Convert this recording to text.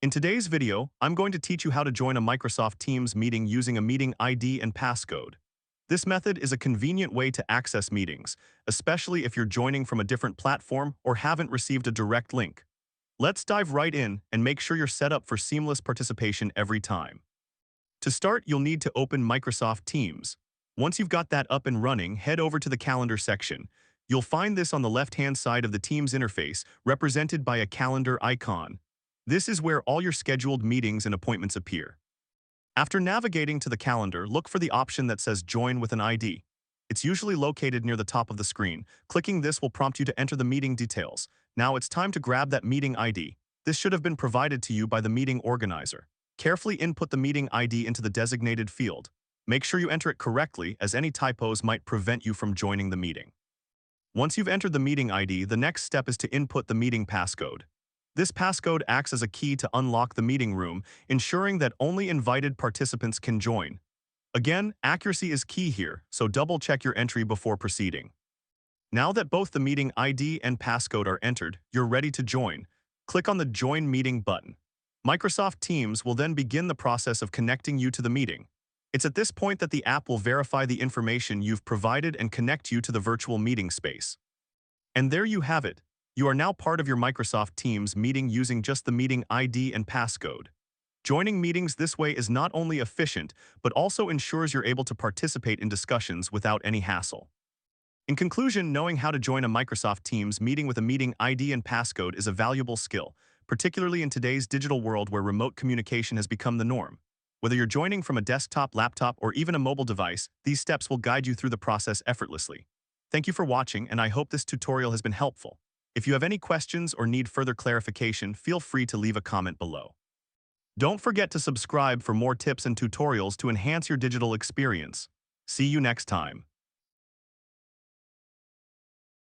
In today's video, I'm going to teach you how to join a Microsoft Teams meeting using a meeting ID and passcode. This method is a convenient way to access meetings, especially if you're joining from a different platform or haven't received a direct link. Let's dive right in and make sure you're set up for seamless participation every time. To start, you'll need to open Microsoft Teams. Once you've got that up and running, head over to the Calendar section. You'll find this on the left-hand side of the Teams interface, represented by a calendar icon. This is where all your scheduled meetings and appointments appear. After navigating to the calendar, look for the option that says Join with an ID. It's usually located near the top of the screen. Clicking this will prompt you to enter the meeting details. Now it's time to grab that meeting ID. This should have been provided to you by the meeting organizer. Carefully input the meeting ID into the designated field. Make sure you enter it correctly, as any typos might prevent you from joining the meeting. Once you've entered the meeting ID, the next step is to input the meeting passcode. This passcode acts as a key to unlock the meeting room, ensuring that only invited participants can join. Again, accuracy is key here, so double-check your entry before proceeding. Now that both the meeting ID and passcode are entered, you're ready to join. Click on the Join Meeting button. Microsoft Teams will then begin the process of connecting you to the meeting. It's at this point that the app will verify the information you've provided and connect you to the virtual meeting space. And there you have it. You are now part of your Microsoft Teams meeting using just the meeting ID and passcode. Joining meetings this way is not only efficient, but also ensures you're able to participate in discussions without any hassle. In conclusion, knowing how to join a Microsoft Teams meeting with a meeting ID and passcode is a valuable skill, particularly in today's digital world where remote communication has become the norm. Whether you're joining from a desktop, laptop, or even a mobile device, these steps will guide you through the process effortlessly. Thank you for watching, and I hope this tutorial has been helpful. If you have any questions or need further clarification, feel free to leave a comment below. Don't forget to subscribe for more tips and tutorials to enhance your digital experience. See you next time.